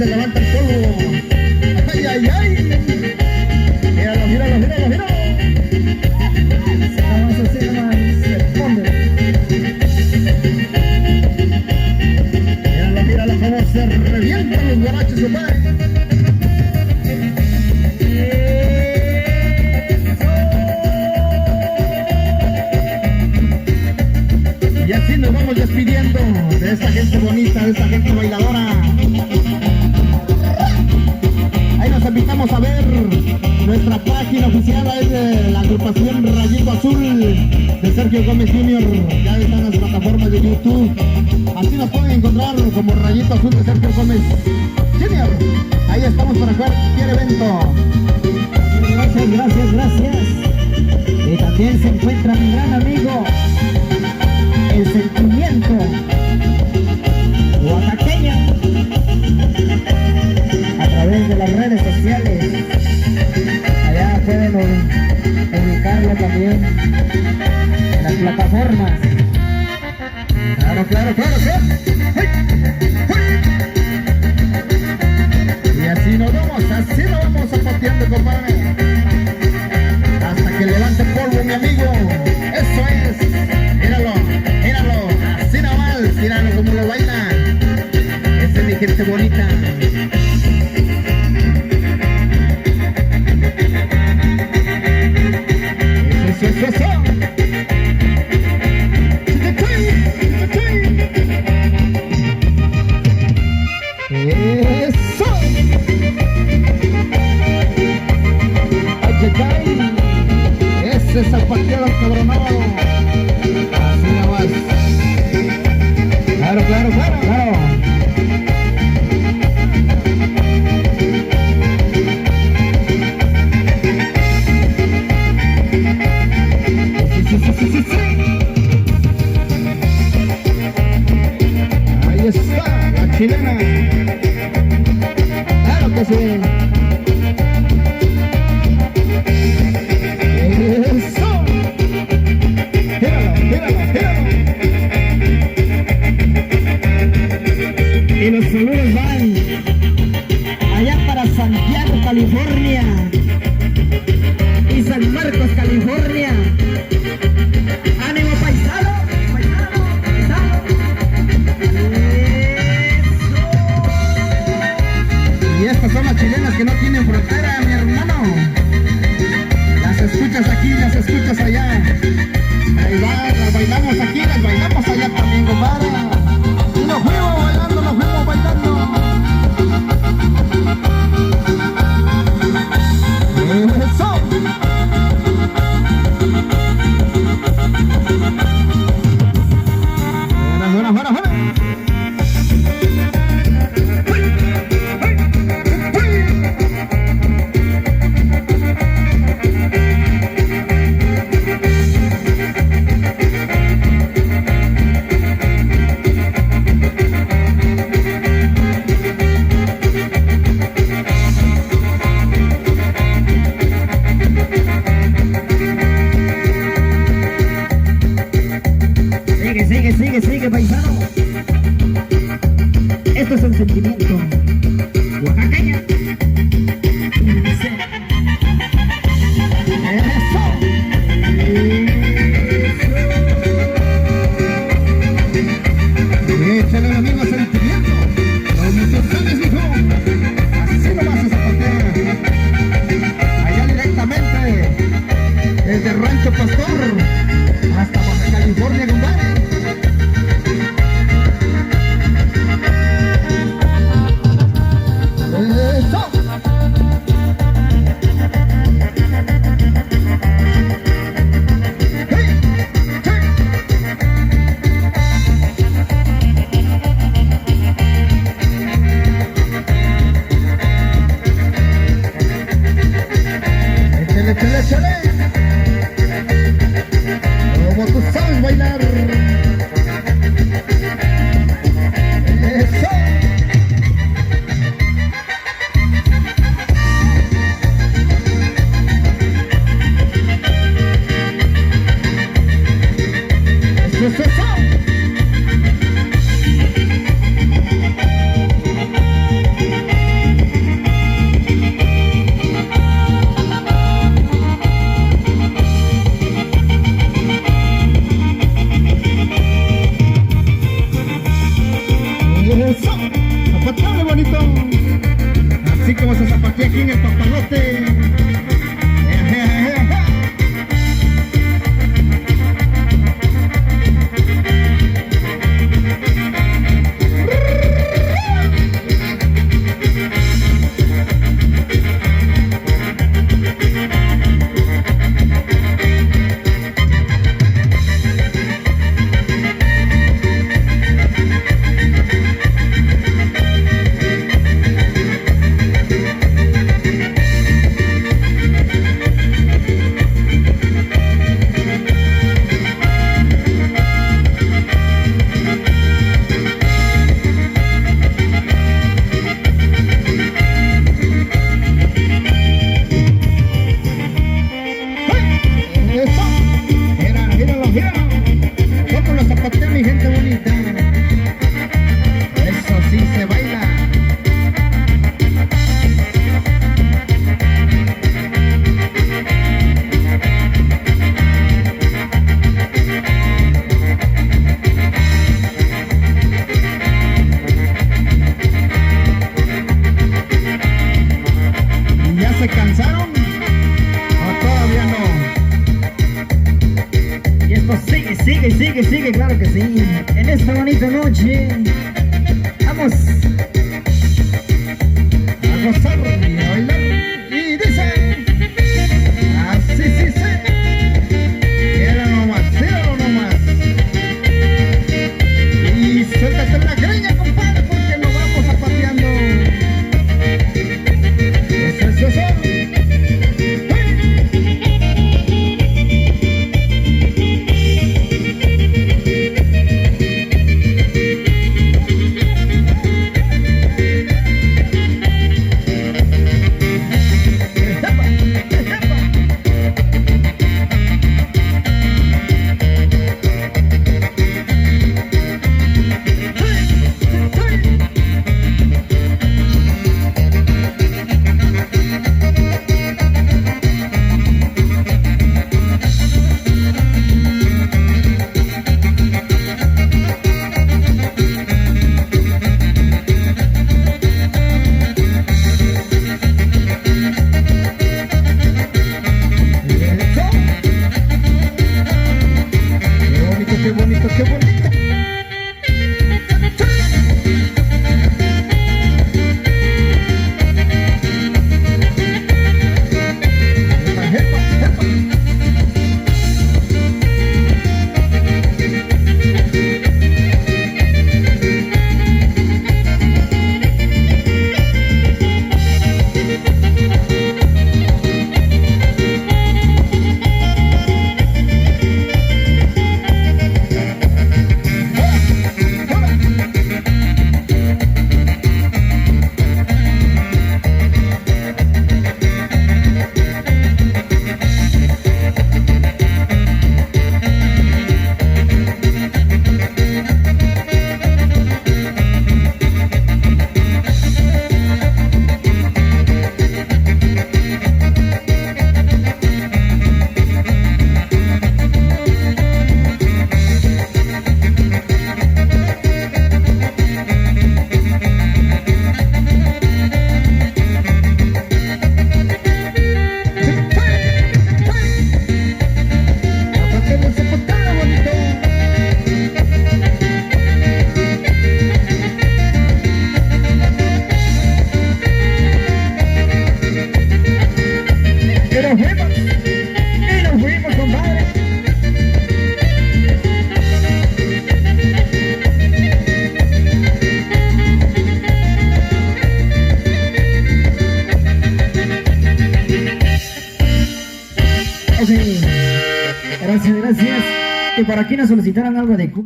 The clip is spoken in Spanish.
se levanta el polvo. ¡Ay, ay, ay! Míralo, míralo, míralo, míralo. Así nomás, se pone. Míralo, míralo cómo se revientan los borrachos, compadre. Y así nos vamos despidiendo de esta gente bonita, de esta gente bailadora. Ahí nos invitamos a ver nuestra página oficial, es de la agrupación Rayito Azul de Sergio Gómez Jr. Ya están las plataformas de YouTube. Así nos pueden encontrar como Rayito Azul de Sergio Gómez Jr. Ahí estamos para cualquier evento. Gracias, gracias, gracias. Y también se encuentra mi gran amigo El Sentimiento oaxaqueño a través de las redes sociales. Allá pueden ubicarlo también en las plataformas. Claro, claro, claro, claro. Y así nos vamos zapateando, compadre. Hasta que levante polvo, mi amigo. Eso es. Míralo, míralo. Así nomás, míralo como lo baila. Esa es mi gente bonita. Eso. Ese zapateado cabronado. Así nomás. Claro, claro, claro, claro. Sí. Ahí está, la chilena. Claro que sí. Eso. Míralo. Y los saludos van allá para Santiago, California, y San Marcos, California. ¡Ánimo, paisano! Y estas son las chilenas que no tienen frontera, mi hermano. Las escuchas aquí, las escuchas allá. Ahí va, las bailamos aquí, las bailamos allá también, compadre. Y nos fuimos bailando, ¡eso! Buena. Sigue, paisano. Esto es El Sentimiento oaxaqueño. Échale el amigo Sentimiento. Los muchachones, mijo. Así nomás se zapatea. Allá directamente desde Rancho Pastor hasta Baja California, compadre. Échale. Como tú sabes bailar. Eso. Yeah. ¿Cómo lo zapatea mi gente bonita? Eso sí se baila. ¿Ya se cansaron? ¿O todavía no? Y esto sigue, claro que sí. En esta bonita noche, vamos A gozar y a bailar. Y dice, así sí, sí. Era nomás. Y suéltate la greña, compadre, porque nos vamos zapateando. Eso. Qué bonito. Y nos fuimos, compadre. Ok, gracias. Y por aquí nos solicitaron algo de